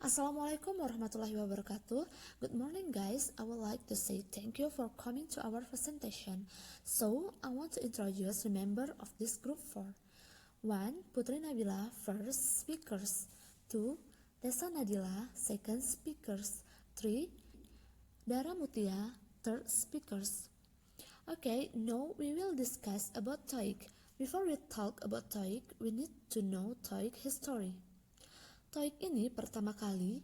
Assalamualaikum warahmatullahi wabarakatuh. Good morning guys. I would like to say thank you for coming to our presentation. So, I want to introduce the member of this group 4. 1. Putri Nabila, first speakers. 2. Tessa Nadila, second speakers. 3. Dara Mutia, third speakers. Okay, now we will discuss about TOEIC. Before we talk about TOEIC, we need to know TOEIC history. TOEIC ini pertama kali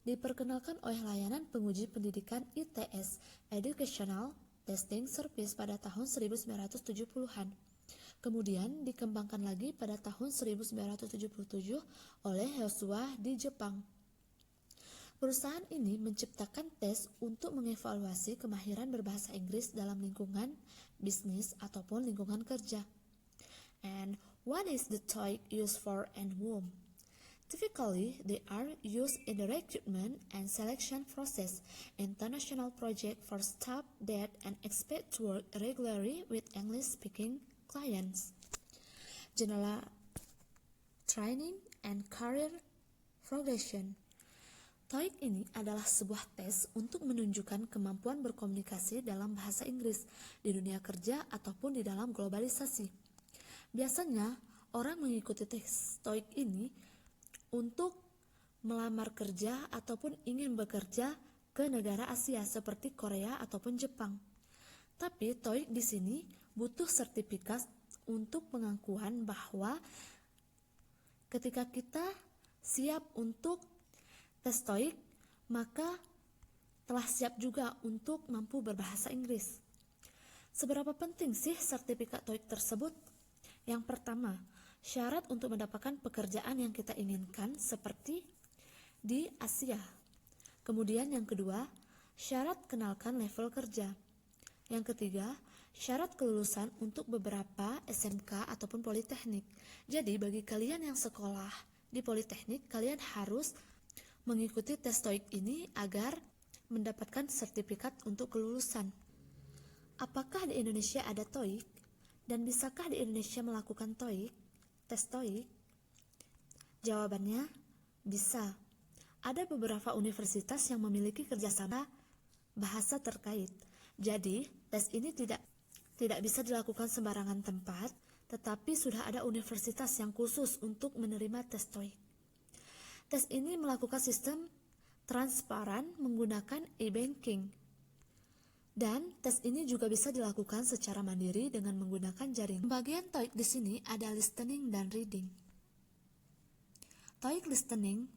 diperkenalkan oleh layanan penguji pendidikan ITS, Educational Testing Service, pada tahun 1970-an. Kemudian dikembangkan lagi pada tahun 1977 oleh Hyosuwa di Jepang. Perusahaan ini menciptakan tes untuk mengevaluasi kemahiran berbahasa Inggris dalam lingkungan bisnis ataupun lingkungan kerja. And what is the TOEIC used for and whom? Typically, they are used in the recruitment and selection process, international project for staff that and expect to work regularly with English-speaking clients. General training and career progression. TOEIC ini adalah sebuah tes untuk menunjukkan kemampuan berkomunikasi dalam bahasa Inggris di dunia kerja ataupun di dalam globalisasi. Biasanya, orang mengikuti tes TOEIC ini untuk melamar kerja ataupun ingin bekerja ke negara Asia seperti Korea ataupun Jepang. Tapi TOEIC di sini butuh sertifikat untuk pengakuan bahwa ketika kita siap untuk tes TOEIC, maka telah siap juga untuk mampu berbahasa Inggris. Seberapa penting sih sertifikat TOEIC tersebut? Yang pertama, syarat untuk mendapatkan pekerjaan yang kita inginkan seperti di Asia. Kemudian yang kedua, syarat kenalkan level kerja. Yang ketiga, syarat kelulusan untuk beberapa SMK ataupun politeknik. Jadi bagi kalian yang sekolah di politeknik, kalian harus mengikuti tes TOEIC ini agar mendapatkan sertifikat untuk kelulusan. Apakah di Indonesia ada TOEIC? Dan bisakah di Indonesia melakukan TOEIC? Tes TOEIC? Jawabannya, bisa. Ada beberapa universitas yang memiliki kerjasama bahasa terkait. Jadi, tes ini tidak bisa dilakukan sembarangan tempat, tetapi sudah ada universitas yang khusus untuk menerima tes TOEIC. Tes ini melakukan sistem transparan menggunakan e-banking. Dan tes ini juga bisa dilakukan secara mandiri dengan menggunakan jaring. Bagian TOEIC di sini ada listening dan reading. TOEIC listening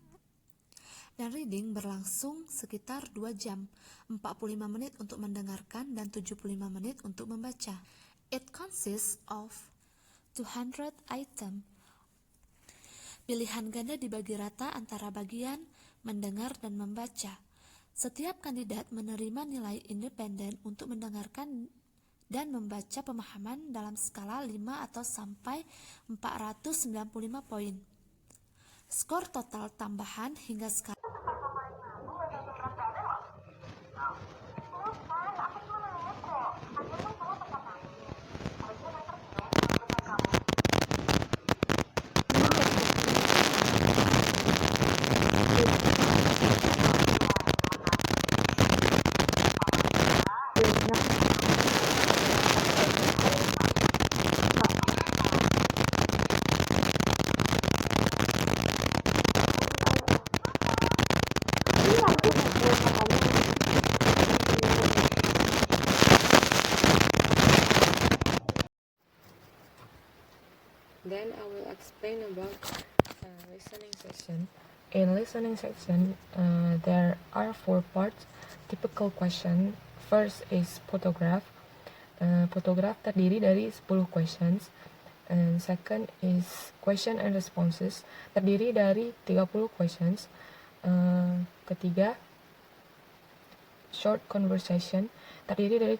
dan reading berlangsung sekitar 2 jam, 45 menit untuk mendengarkan dan 75 menit untuk membaca. It consists of 200 item. Pilihan ganda dibagi rata antara bagian mendengar dan membaca. Setiap kandidat menerima nilai independen untuk mendengarkan dan membaca pemahaman dalam skala 5 atau sampai 495 poin. Skor total tambahan hingga skala Then I will explain about listening section. In listening section, there are 4 parts. Typical question. First is photograph. Photograph terdiri dari 10 questions. And second is question and responses. Terdiri dari 30 questions. Ketiga, short conversation. Terdiri dari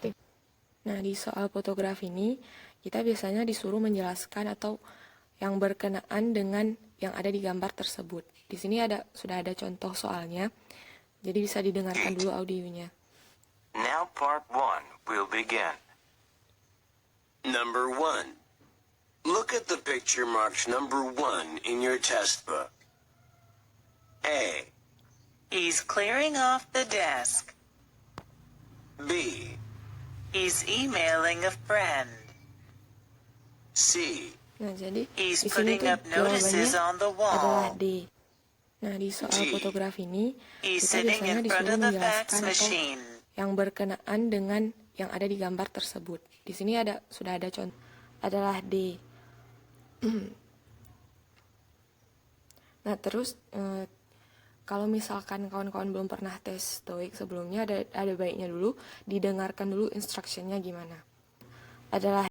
Nah, di soal fotografi ini, kita biasanya disuruh menjelaskan atau yang berkenaan dengan yang ada di gambar tersebut. Di sini sudah ada contoh soalnya, jadi bisa didengarkan dulu audionya. Now part 1 will begin. Number 1. Look at the picture marked number 1 in your test book. A. He's clearing off the desk. B, He's emailing a friend. C, Nah, jadi He's di sini putting tuh up notices jawabannya on the adalah wall. D. Nah, di soal D. fotograf ini, He's kita sitting biasanya in front disuruh of the fax menjelaskan atau machine. yang berkenaan dengan yang ada di gambar tersebut. Di sini sudah ada contoh, adalah D. Nah, terus kalau misalkan kawan-kawan belum pernah tes TOEIC sebelumnya, ada baiknya dulu didengarkan dulu instructionnya gimana. Adalah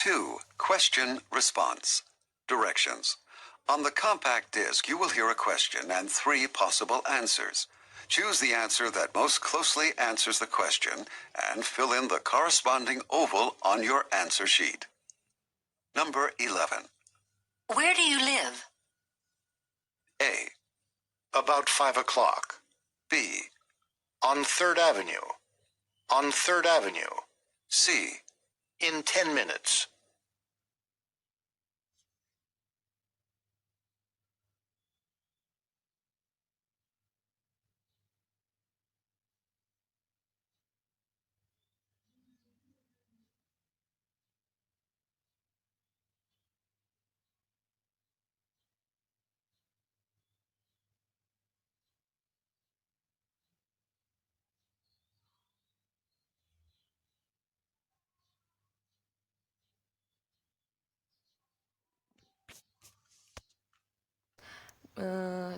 2. Question response. Directions. On the compact disc, you will hear a question and 3 possible answers. Choose the answer that most closely answers the question and fill in the corresponding oval on your answer sheet. Number 11. Where do you live? A. About 5 o'clock. B. On 3rd Avenue. On 3rd Avenue. C. In 10 minutes.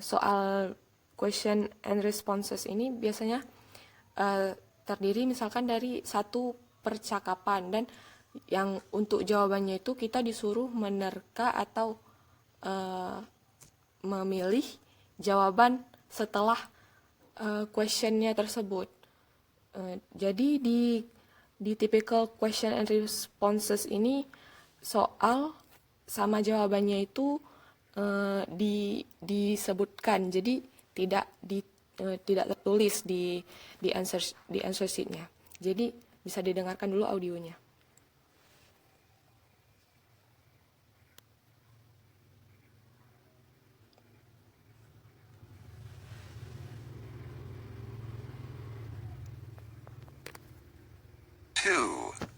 soal question and responses ini biasanya terdiri misalkan dari satu percakapan, dan yang untuk jawabannya itu kita disuruh menerka atau memilih jawaban setelah questionnya tersebut. Jadi di typical question and responses ini soal sama jawabannya itu disebutkan, jadi tidak tertulis di answer sheet-nya. Jadi bisa didengarkan dulu audionya.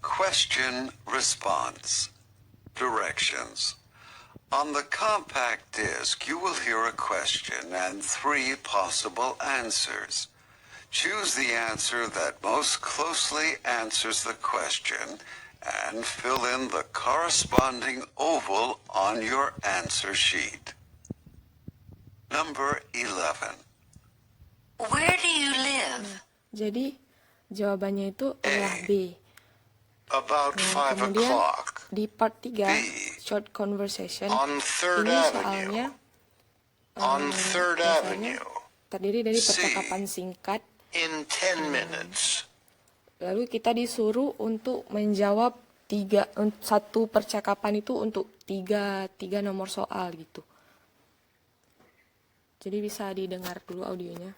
Question response. Directions. On the compact disc, you will hear a question and 3 possible answers. Choose the answer that most closely answers the question and fill in the corresponding oval on your answer sheet. Number 11. Where do you live? Jadi jawabannya itu adalah B. About 5 Kemudian o'clock. di part 3, short conversation, On 3rd ini Avenue. soalnya On 3rd biasanya Avenue. terdiri dari percakapan singkat. In 10 minutes. Lalu kita disuruh untuk menjawab satu percakapan itu untuk tiga nomor soal gitu. Jadi bisa didengar dulu audionya.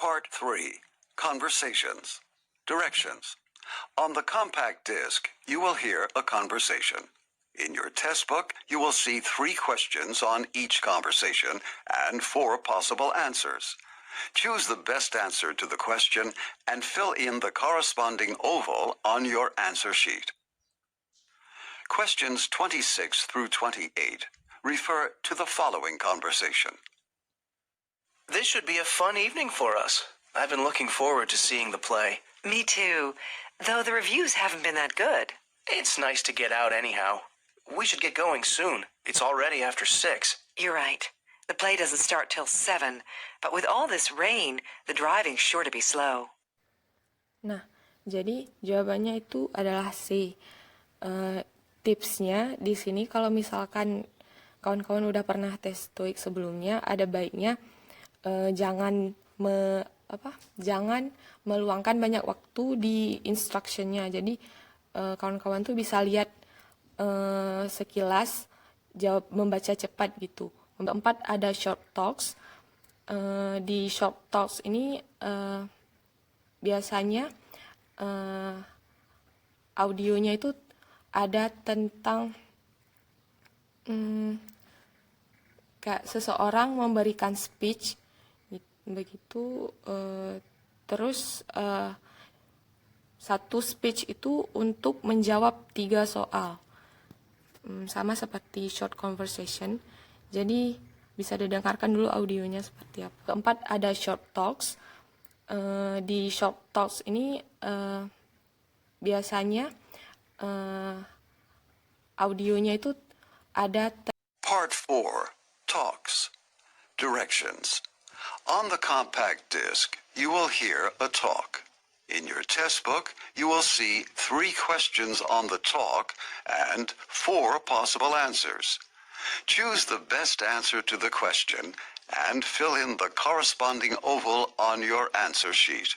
Part 3. Conversations. Directions. On the compact disc, you will hear a conversation. In your test book, you will see 3 questions on each conversation and 4 possible answers. Choose the best answer to the question and fill in the corresponding oval on your answer sheet. Questions 26 through 28 refer to the following conversation. This should be a fun evening for us. I've been looking forward to seeing the play. Me too, though the reviews haven't been that good. It's nice to get out anyhow. We should get going soon. It's already after 6. You're right. The play doesn't start till 7, but with all this rain, the driving's sure to be slow. Nah, jadi jawabannya itu adalah C. Tipsnya di sini kalau misalkan kawan-kawan udah pernah tes TOEIC sebelumnya, ada baiknya jangan meluangkan banyak waktu di instructionnya. Jadi kawan-kawan tuh bisa lihat sekilas membaca cepat gitu. Untuk 4 ada short talks. Di short talks ini biasanya audionya itu ada tentang kayak seseorang memberikan speech begitu, terus satu speech itu untuk menjawab 3 soal, sama seperti short conversation. Jadi bisa didengarkan dulu audionya seperti apa. Keempat ada short talks. Di short talks ini biasanya audionya itu ada Part 4. Talks. Directions. On the compact disc, you will hear a talk. In your test book, you will see 3 questions on the talk and 4 possible answers. Choose the best answer to the question and fill in the corresponding oval on your answer sheet.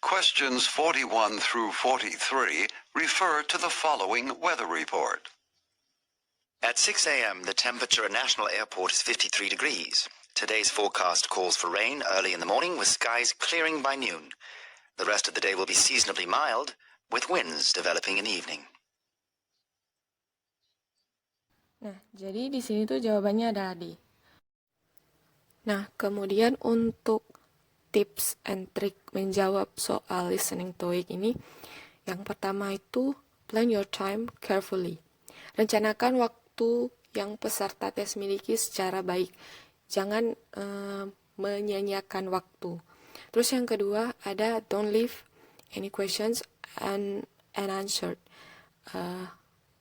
Questions 41 through 43 refer to the following weather report. At 6 a.m., the temperature at National Airport is 53 degrees. Today's forecast calls for rain early in the morning with skies clearing by noon. The rest of the day will be seasonably mild, with winds developing in the evening. Nah, jadi di sini tuh jawabannya adalah D. Nah, kemudian untuk tips and trick menjawab soal listening TOEIC ini, yang pertama itu plan your time carefully. Rencanakan waktu yang peserta tes miliki secara baik. Jangan menyanyiakan waktu. Terus yang kedua ada don't leave any questions unanswered.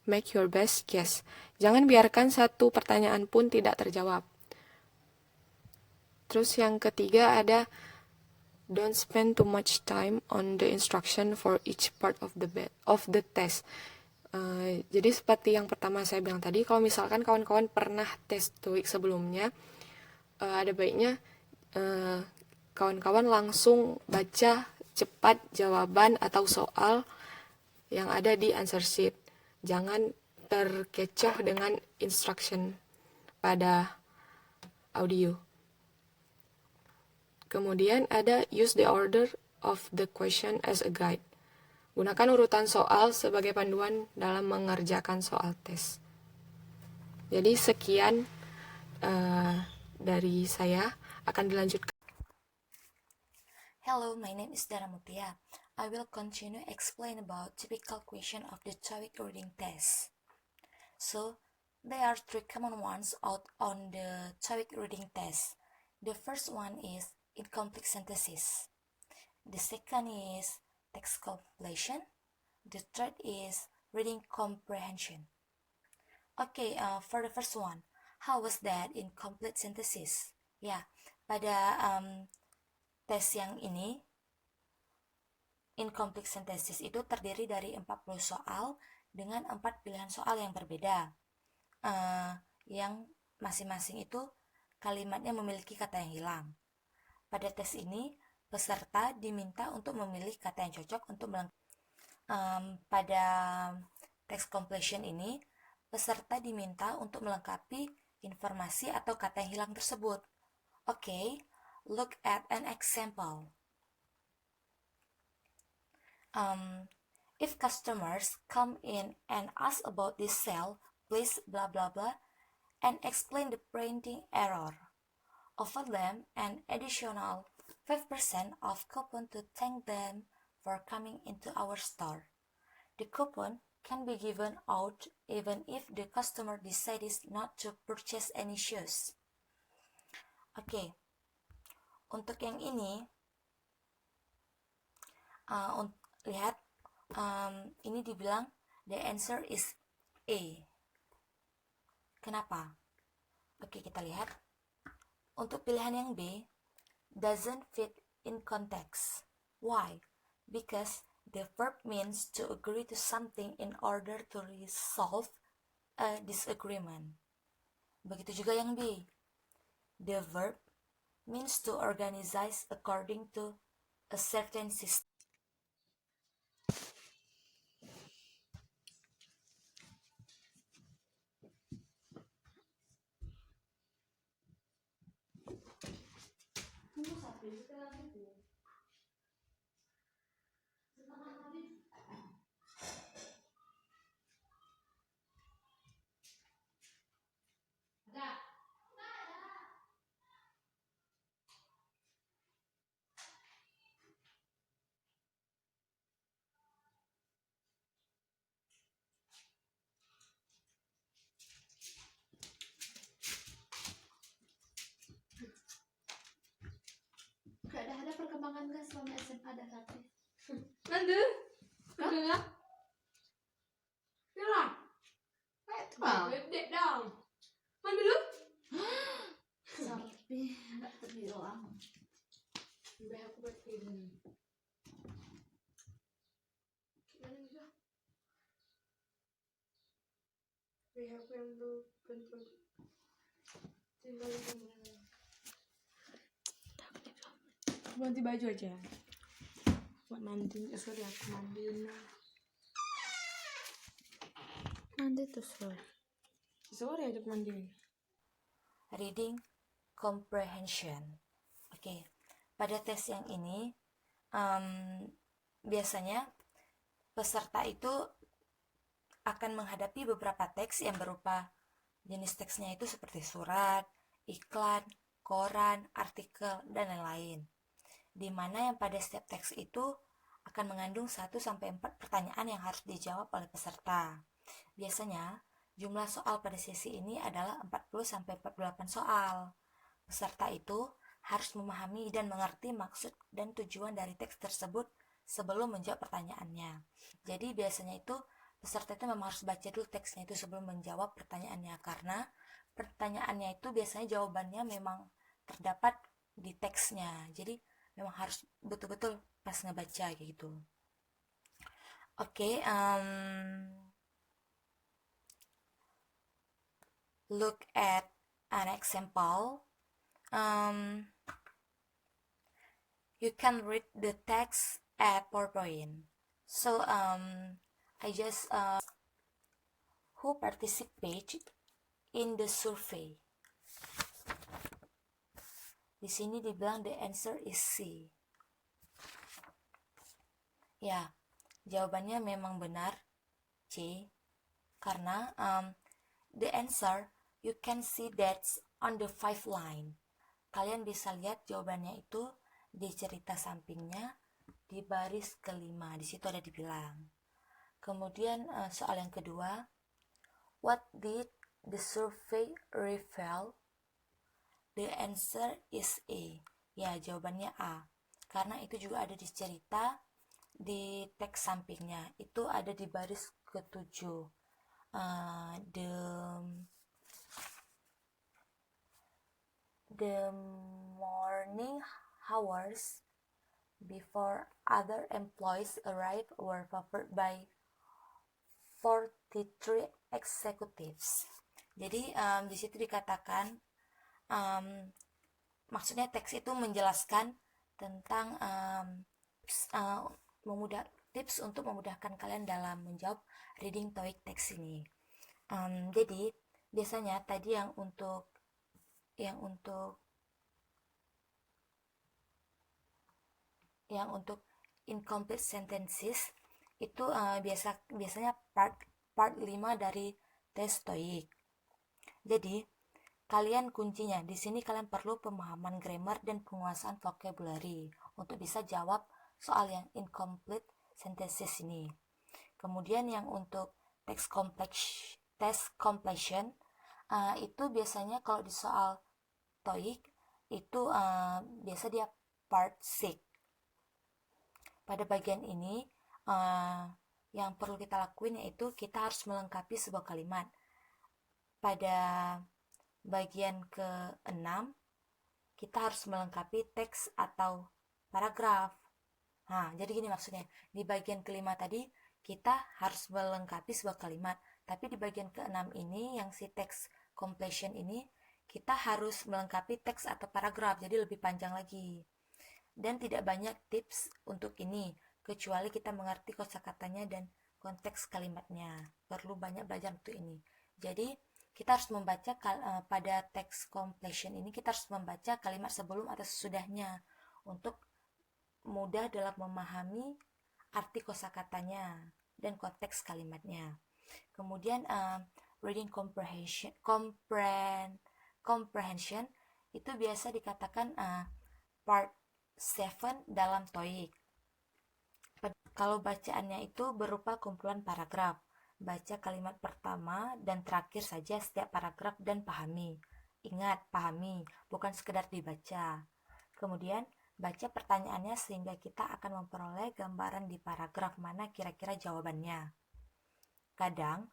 Make your best guess. Jangan biarkan satu pertanyaan pun tidak terjawab. Terus yang ketiga ada don't spend too much time on the instruction for each part of the test. Jadi seperti yang pertama saya bilang tadi, kalau misalkan kawan-kawan pernah tes TOEIC sebelumnya, ada baiknya kawan-kawan langsung baca cepat jawaban atau soal yang ada di answer sheet. Jangan terkecoh dengan instruction pada audio. Kemudian ada use the order of the question as a guide. Gunakan urutan soal sebagai panduan dalam mengerjakan soal tes. Jadi sekian dari saya, akan dilanjutkan. Hello, my name is Dara Mutia. I will continue explain about typical question of the TOEIC reading test. So, there are 3 common ones out on the TOEIC reading test. The first one is incomplete sentences. The second is text completion. The third is reading comprehension. Okay, for the first one, how was that incomplete synthesis? Ya, pada tes yang ini, incomplete synthesis itu terdiri dari 40 soal dengan 4 pilihan soal yang berbeda. Yang masing-masing itu kalimatnya memiliki kata yang hilang. Pada tes ini, peserta diminta untuk memilih kata yang cocok untuk pada text completion ini, peserta diminta untuk melengkapi informasi atau kata yang hilang tersebut. Okay, look at an example. If customers come in and ask about this sale, please blah blah blah and explain the printing error. offer them an additional 5% off coupon to thank them for coming into our store. The coupon can be given out even if the customer decides not to purchase any shoes. Oke, untuk yang ini, lihat, ini dibilang the answer is A. Kenapa? Oke, kita lihat. Untuk pilihan yang B, doesn't fit in context. Why? Because the verb means to agree to something in order to resolve a disagreement. Begitu juga yang B. The verb means to organize according to a certain system. Gak ada perkembangan kan selama SMA dan Ratri? Nanti? Enggak? Yalah. Gede dong. Mandi dulu. Tapi gak terbilang. Udah aku buat ini. Gimana juga? Udah aku yang tuh bentuk. Tinggal di mana? Ganti baju aja buat mandi. Sorry, aku mandiin. Nanti tuh Sorry, aku mandiin. Reading comprehension. Oke, pada tes yang ini biasanya peserta itu akan menghadapi beberapa teks yang berupa jenis teksnya itu seperti surat, iklan, koran, artikel, dan lain-lain. Di mana yang pada setiap teks itu akan mengandung 1-4 pertanyaan yang harus dijawab oleh peserta. Biasanya, jumlah soal pada sesi ini adalah 40-48 soal. Peserta itu harus memahami dan mengerti maksud dan tujuan dari teks tersebut sebelum menjawab pertanyaannya. Jadi biasanya itu peserta itu memang harus baca dulu teksnya itu sebelum menjawab pertanyaannya, karena pertanyaannya itu biasanya jawabannya memang terdapat di teksnya. Jadi memang harus betul-betul pas ngebaca gitu. Oke, look at an example. You can read the text at PowerPoint. So I just who participate in the survey. Di sini dibilang the answer is C. Ya, jawabannya memang benar C. Karena the answer you can see that's on the 5 line. Kalian bisa lihat jawabannya itu di cerita sampingnya di baris kelima. Di situ ada dibilang. Kemudian soal yang kedua, what did the survey reveal? The answer is A. Ya, jawabannya A. Karena itu juga ada di cerita di teks sampingnya. Itu ada di baris ke-7. The morning hours before other employees arrived were covered by 43 executives. Jadi di situ dikatakan maksudnya teks itu menjelaskan tentang tips untuk memudahkan kalian dalam menjawab reading TOEIC teks ini. Jadi biasanya tadi yang untuk incomplete sentences itu biasanya part 5 dari tes TOEIC. Jadi kalian kuncinya. Di sini kalian perlu pemahaman grammar dan penguasaan vocabulary untuk bisa jawab soal yang incomplete sentences ini. Kemudian yang untuk text completion itu biasanya kalau di soal TOEIC itu biasa dia part 6. Pada bagian ini yang perlu kita lakuin yaitu kita harus melengkapi sebuah kalimat. Pada bagian ke-6 kita harus melengkapi teks atau paragraf. Nah, jadi gini maksudnya. Di bagian ke-5 tadi kita harus melengkapi sebuah kalimat, tapi di bagian ke-6 ini yang si text completion ini kita harus melengkapi teks atau paragraf, jadi lebih panjang lagi. Dan tidak banyak tips untuk ini, kecuali kita mengerti kosakatanya dan konteks kalimatnya. Perlu banyak belajar untuk ini. Jadi kita harus membaca pada text completion ini kita harus membaca kalimat sebelum atau sesudahnya untuk mudah dalam memahami arti kosakatanya dan konteks kalimatnya. Kemudian reading comprehension itu biasa dikatakan part 7 dalam TOEIC. Kalau bacaannya itu berupa kumpulan paragraf. Baca kalimat pertama dan terakhir saja setiap paragraf dan pahami. Ingat, pahami, bukan sekedar dibaca. Kemudian baca pertanyaannya sehingga kita akan memperoleh gambaran di paragraf mana kira-kira jawabannya. Kadang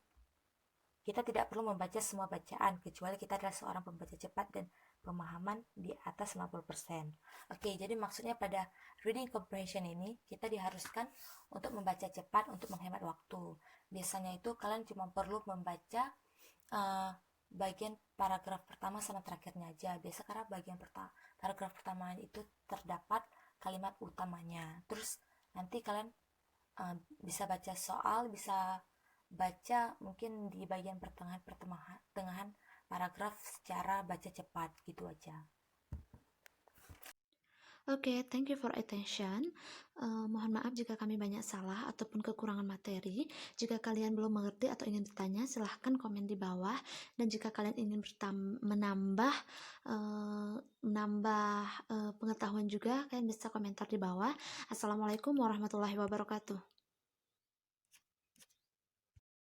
kita tidak perlu membaca semua bacaan kecuali kita adalah seorang pembaca cepat dan pemahaman di atas 50%. Oke, jadi maksudnya pada reading comprehension ini kita diharuskan untuk membaca cepat untuk menghemat waktu. Biasanya itu kalian cuma perlu membaca bagian paragraf pertama sama terakhirnya aja. Biasa karena bagian paragraf pertama itu terdapat kalimat utamanya. Terus nanti kalian bisa baca soal, bisa baca mungkin di bagian pertengahan paragraf secara baca cepat gitu aja. Oke, thank you for attention. Mohon maaf jika kami banyak salah ataupun kekurangan materi. Jika kalian belum mengerti atau ingin bertanya, silahkan komen di bawah. Dan jika kalian ingin menambah pengetahuan juga, kalian bisa komentar di bawah. Assalamualaikum warahmatullahi wabarakatuh.